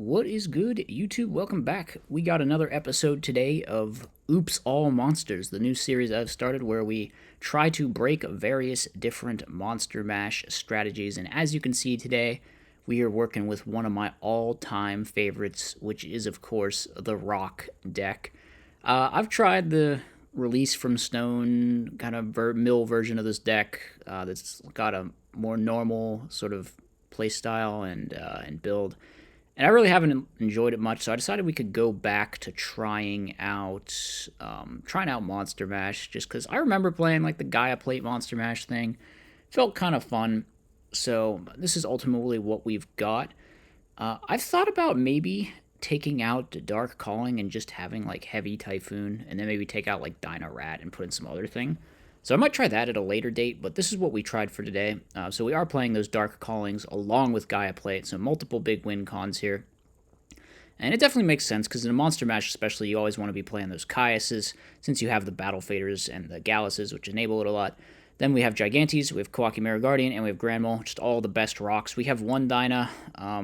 What is good, YouTube? Welcome back. We got another episode today of Oops All Monsters, the new series I've started where we try to break various different Monster Mash strategies. And as you can see today, we are working with one of my all-time favorites, which is, of course, the Rock deck. I've tried the release from Stone kind of mill version of this deck that's got a more normal sort of playstyle and build. And I really haven't enjoyed it much, so I decided we could go back to trying out Monster Mash, just because I remember playing like the Gaia Plate Monster Mash thing. Felt kind of fun, so this is ultimately what we've got. I've thought about maybe taking out Dark Calling and just having like Heavy Typhoon, and then maybe take out like Dino Rat and put in some other thing. So I might try that at a later date, but this is what we tried for today. So we are playing those Dark Callings along with Gaia Plate, so multiple big win cons here. And it definitely makes sense, because in a Monster Mash especially, you always want to be playing those Caiuses, since you have the Battle Faders and the Galluses, which enable it a lot. Then we have Gigantes, we have Kawaki Mirror Guardian, and we have Grand Mole, just all the best rocks. We have one Dyna.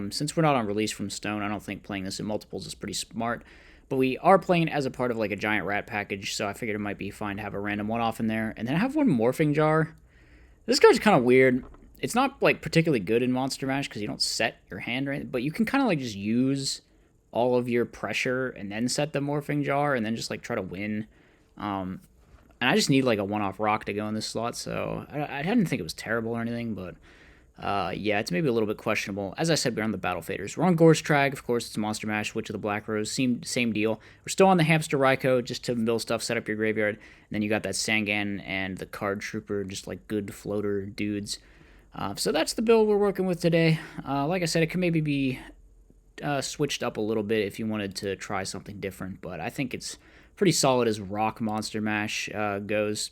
Since we're not on release from Stone, I don't think playing this in multiples is pretty smart. But we are playing it as a part of like a giant rat package, so I figured it might be fine to have a random one-off in there. And then I have one Morphing Jar. This card's kind of weird. It's not like particularly good in Monster Mash because you don't set your hand or anything, but you can kind of like just use all of your pressure and then set the Morphing Jar and then just like try to win. And I just need like a one-off rock to go in this slot, so I didn't think it was terrible or anything, but yeah, it's maybe a little bit questionable. As I said, we're on the Battle Faders. We're on Gore's Trag, of course, it's Monster Mash, Witch of the Black Rose, same deal. We're still on the Hamster Raikou, just to mill stuff, set up your graveyard. And then you got that Sangan and the Card Trooper, just like good floater dudes. So that's the build we're working with today. Like I said, it could maybe be switched up a little bit if you wanted to try something different, but I think it's pretty solid as Rock Monster Mash goes.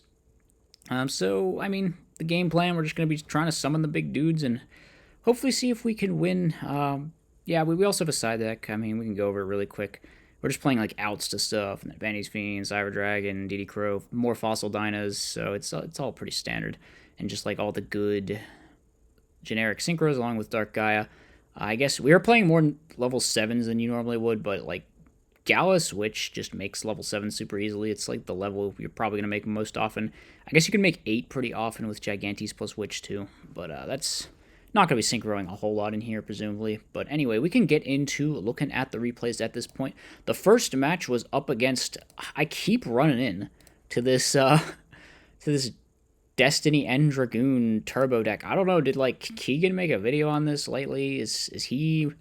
So, I mean, the game plan, we're just going to be trying to summon the big dudes and hopefully see if we can win. Yeah, we also have a side deck. I mean, we can go over it really quick. We're just playing like outs to stuff, and then Vanity's Fiend, Cyber Dragon, DD Crow, more Fossil Dynas, so it's all pretty standard. And just like all the good generic synchros along with Dark Gaia. I guess we are playing more level 7s than you normally would, but like Gallus, which just makes level 7 super easily. It's like the level you're probably going to make most often. I guess you can make 8 pretty often with Gigantes plus Witch too, but that's not going to be synchroing a whole lot in here, presumably. But anyway, we can get into looking at the replays at this point. The first match was up against, I keep running in to this Destiny End Dragoon Turbo deck. I don't know, did like Keegan make a video on this lately? Is he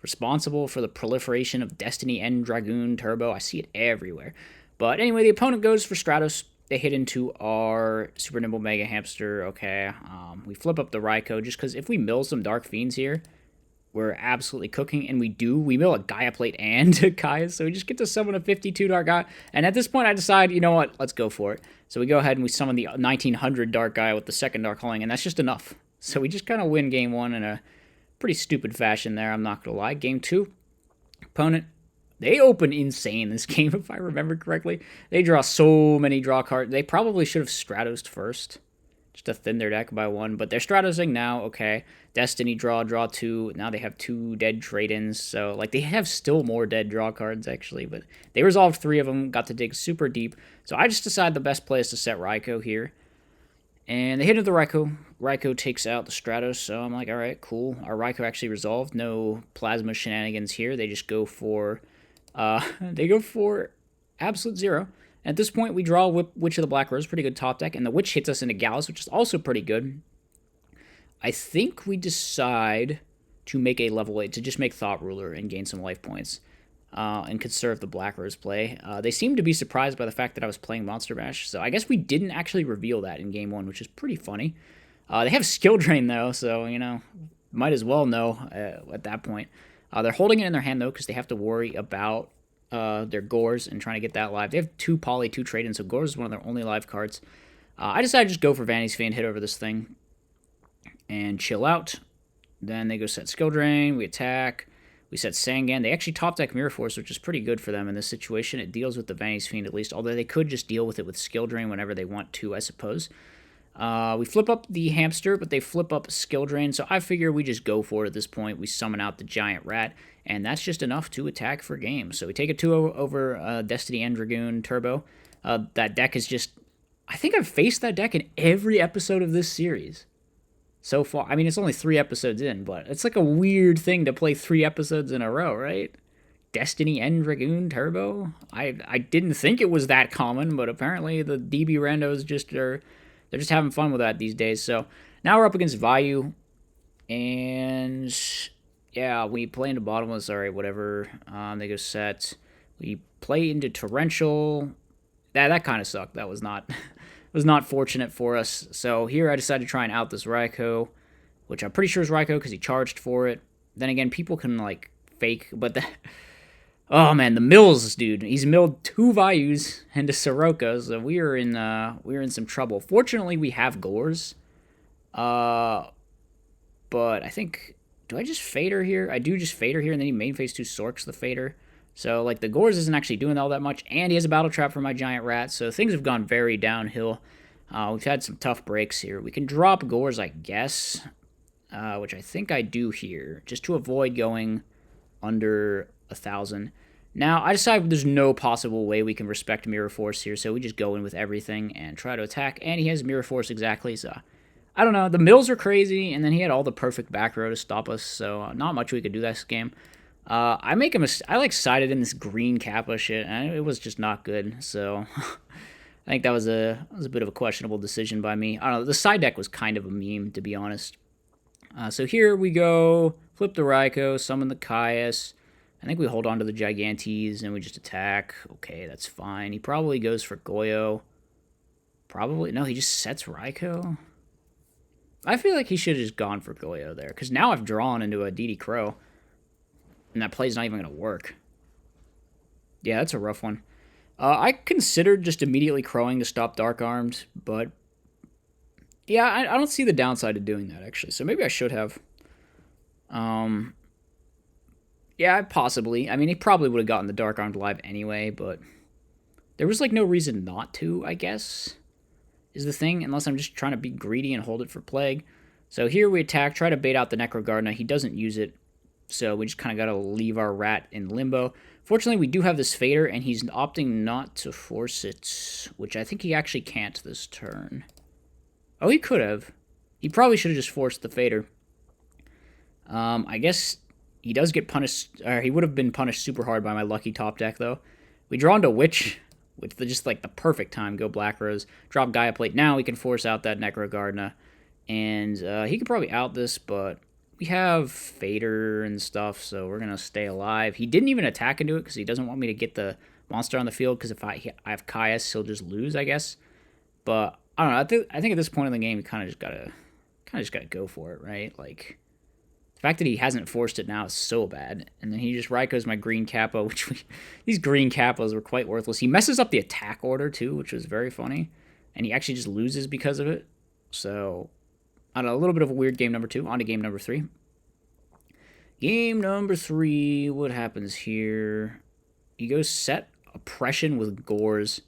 responsible for the proliferation of Destiny End Dragoon Turbo? I see it everywhere. But anyway, the opponent goes for Stratos. They hit into our Super Nimble Mega Hamster. Okay, we flip up the Raikou just because if we mill some Dark Fiends here, we're absolutely cooking, and we mill a Gaia Plate and a Gaia, so we just get to summon a 52 Dark Gaia, and at this point I decide, you know what, let's go for it. So we go ahead and we summon the 1900 Dark Gaia with the second Dark Calling, and that's just enough. So we just kind of win game one in a pretty stupid fashion there, I'm not going to lie. Game two, opponent, they open insane this game, if I remember correctly. They draw so many draw cards. They probably should have Stratos first, just to thin their deck by one, but they're Stratosing now, okay. Destiny draw 2. Now they have 2 dead trade-ins, so like they have still more dead draw cards actually, but they resolved 3 of them, got to dig super deep. So I just decided the best play is to set Raikou here. And they hit into the Raikou. Raikou takes out the Stratos, so I'm like, alright, cool. Our Raikou actually resolved. No plasma shenanigans here. They just go for Absolute Zero. At this point, we draw Witch of the Black Rose, pretty good top deck, and the Witch hits us into Gallus, which is also pretty good. I think we decide to make a level 8, to just make Thought Ruler and gain some life points, and conserve the Black Rose play. They seemed to be surprised by the fact that I was playing Monster Mash, so I guess we didn't actually reveal that in game 1, which is pretty funny. They have Skill Drain, though, so, you know, might as well know at that point. They're holding it in their hand, though, because they have to worry about their Gores and trying to get that live. They have 2 Poly, 2 trade-ins, so Gores is one of their only live cards. I decided to just go for Vanity's Fiend, hit over this thing, and chill out. Then they go set Skill Drain, we attack, we set Sangan. They actually top deck Mirror Force, which is pretty good for them in this situation. It deals with the Vanity's Fiend at least, although they could just deal with it with Skill Drain whenever they want to, I suppose. We flip up the hamster, but they flip up skill drain, so I figure we just go for it at this point. We summon out the giant rat, and that's just enough to attack for game. So we take a 2 over Destiny and Dragoon Turbo. That deck is just... I think I've faced that deck in every episode of this series so far. I mean, it's only 3 episodes in, but it's like a weird thing to play 3 episodes in a row, right? Destiny and Dragoon Turbo? I didn't think it was that common, but apparently the DB randos just are... They're just having fun with that these days. So now we're up against Vayu. And yeah, we play into Bottomless. All right, whatever. They go set. We play into Torrential. That kind of sucked. That was not was not fortunate for us. So here I decided to try and out this Raikou, which I'm pretty sure is Raikou because he charged for it. Then again, people can like fake, but oh man, the mills, dude. He's milled 2 Vayus into Soroka, so we are in some trouble. Fortunately, we have Gores. But I think, do I just Fader here? I do just Fader here, and then he main phase 2 Sorks the Fader. So like the Gores isn't actually doing all that much, and he has a battle trap for my giant rat. So things have gone very downhill. We've had some tough breaks here. We can drop Gores, I guess, which I think I do here, just to avoid going under 1,000. Now, I decide there's no possible way we can respect Mirror Force here, so we just go in with everything and try to attack, and he has Mirror Force exactly, so I don't know. The mills are crazy, and then he had all the perfect back row to stop us, so not much we could do this game. I like sided in this green Kappa shit, and it was just not good, so I think that was a bit of a questionable decision by me. I don't know, the side deck was kind of a meme, to be honest. So here we go, flip the Raikou, summon the Caius. I think we hold on to the Gigantes and we just attack. Okay, that's fine. He probably goes for Goyo. Probably. No, he just sets Raikou. I feel like he should have just gone for Goyo there, because now I've drawn into a DD Crow, and that play's not even going to work. Yeah, that's a rough one. I considered just immediately crowing to stop Dark Armed, but yeah, I don't see the downside of doing that, actually, so maybe I should have. Yeah, possibly. I mean, he probably would have gotten the Dark Armed live anyway, but there was, like, no reason not to, I guess, is the thing, unless I'm just trying to be greedy and hold it for Plague. So here we attack, try to bait out the Necrogardna. He doesn't use it, so we just kind of got to leave our rat in limbo. Fortunately, we do have this Fader, and he's opting not to force it, which I think he actually can't this turn. Oh, he could have. He probably should have just forced the Fader. I guess he does get punished, or he would have been punished super hard by my lucky top deck, though. We draw into Witch, with just like the perfect time, go Black Rose, drop Gaia Plate. Now we can force out that Necrogardna, and he could probably out this, but we have Fader and stuff, so we're going to stay alive. He didn't even attack into it because he doesn't want me to get the monster on the field, because if I have Caius, he'll just lose, I guess. But I don't know. I think at this point in the game, you kind of just gotta go for it, right? Like, the fact that he hasn't forced it now is so bad. And then he just Raikou's my green Kappa, these green Kappas were quite worthless. He messes up the attack order too, which was very funny. And he actually just loses because of it. So, I don't know, a little bit of a weird game number 2. On to game number 3. Game number 3, what happens here? He goes set Oppression with Gores.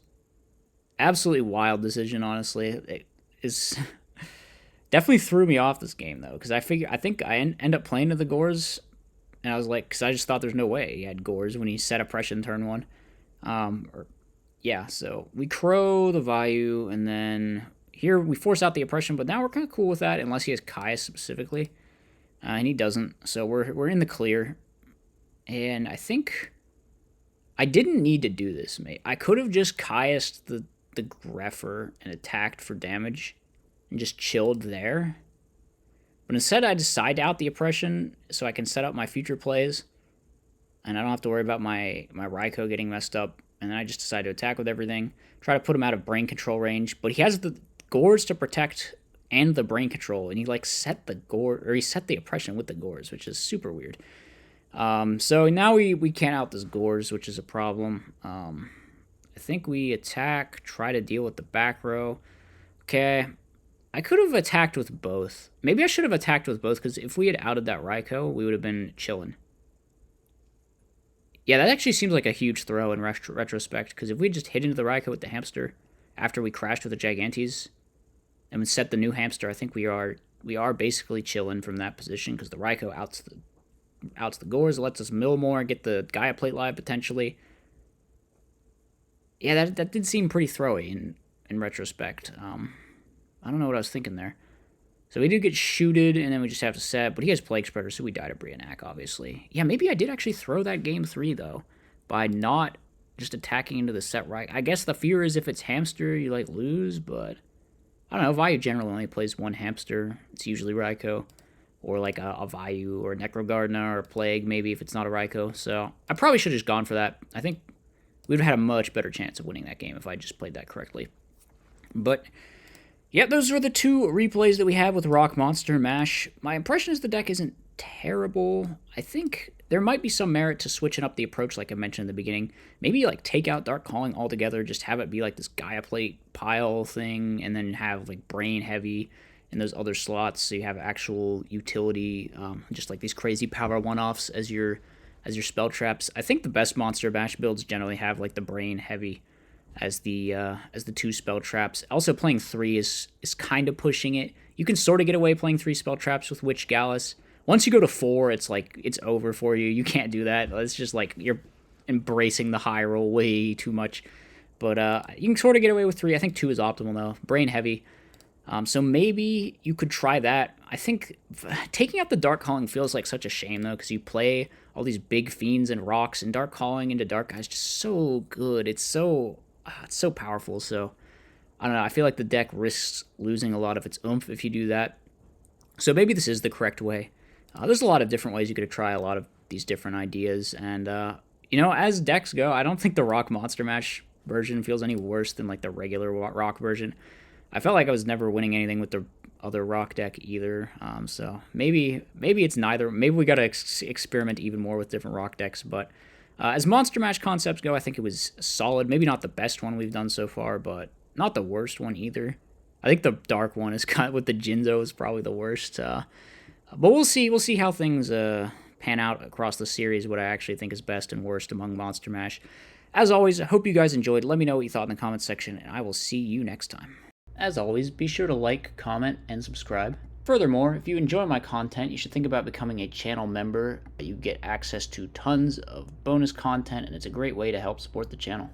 Absolutely wild decision, honestly. It is definitely threw me off this game, though, because I think I end up playing to the Gores, and I was like, because I just thought there's no way he had Gores when he set Oppression turn 1. Yeah, so we crow the Vayu, and then here we force out the Oppression, but now we're kind of cool with that, unless he has Caius specifically, and he doesn't, so we're in the clear, and I think I didn't need to do this, mate. I could have just Caiused the Greffer and attacked for damage and just chilled there. But instead, I decide to out the Oppression so I can set up my future plays, and I don't have to worry about my Raikou getting messed up. And then I just decide to attack with everything, try to put him out of brain control range. But he has the Gores to protect and the brain control, and he like set the Oppression with the Gores, which is super weird. So now we can't out this Gores, which is a problem. I think we attack, try to deal with the back row. Okay, I could have attacked with both. Maybe I should have attacked with both, because if we had outed that Raikou, we would have been chilling. Yeah, that actually seems like a huge throw in retrospect, because if we had just hit into the Raikou with the hamster after we crashed with the Gigantes, and set the new hamster, I think we are basically chilling from that position because the Raikou outs the Gores, lets us mill more, get the Gaia Plate live potentially. Yeah, that did seem pretty throwy in retrospect. I don't know what I was thinking there. So we did get shooted, and then we just have to set. But he has Plague Spreader, so we died to Brionac, obviously. Yeah, maybe I did actually throw that game 3, though, by not just attacking into the set right. I guess the fear is if it's hamster, you, like, lose, but I don't know. Vayu generally only plays one hamster. It's usually Raikou, or, like, a Vayu, or Necro Gardener, or Plague, maybe, if it's not a Raikou. So I probably should have just gone for that. I think we would have had a much better chance of winning that game if I just played that correctly. But yeah, those are the 2 replays that we have with Rock Monster Mash. My impression is the deck isn't terrible. I think there might be some merit to switching up the approach like I mentioned in the beginning. Maybe like take out Dark Calling altogether, just have it be like this Gaia Plate pile thing, and then have like Brain Heavy in those other slots so you have actual utility, just like these crazy power one-offs as your spell traps. I think the best Monster Mash builds generally have like the Brain Heavy as the 2 spell traps. Also, playing 3 is kind of pushing it. You can sort of get away playing 3 spell traps with Witch Gallus. Once you go to 4, it's like it's over for you. You can't do that. It's just like you're embracing the high roll way too much. But you can sort of get away with 3. I think 2 is optimal though. Brain Heavy. So maybe you could try that. I think taking out the Dark Calling feels like such a shame though, because you play all these big fiends and rocks, and Dark Calling into Dark Guy is just so good. It's so powerful, so I don't know. I feel like the deck risks losing a lot of its oomph if you do that. So maybe this is the correct way. There's a lot of different ways you could try a lot of these different ideas, and as decks go, I don't think the Rock Monster Mash version feels any worse than like the regular Rock version. I felt like I was never winning anything with the other Rock deck either, so maybe it's neither. Maybe we gotta experiment even more with different Rock decks, but as Monster Mash concepts go, I think it was solid. Maybe not the best one we've done so far, but not the worst one either. I think the dark one is kind of, with the Jinzo is probably the worst. But we'll see. We'll see how things pan out across the series, what I actually think is best and worst among Monster Mash. As always, I hope you guys enjoyed. Let me know what you thought in the comments section, and I will see you next time. As always, be sure to like, comment, and subscribe. Furthermore, if you enjoy my content, you should think about becoming a channel member. You get access to tons of bonus content, and it's a great way to help support the channel.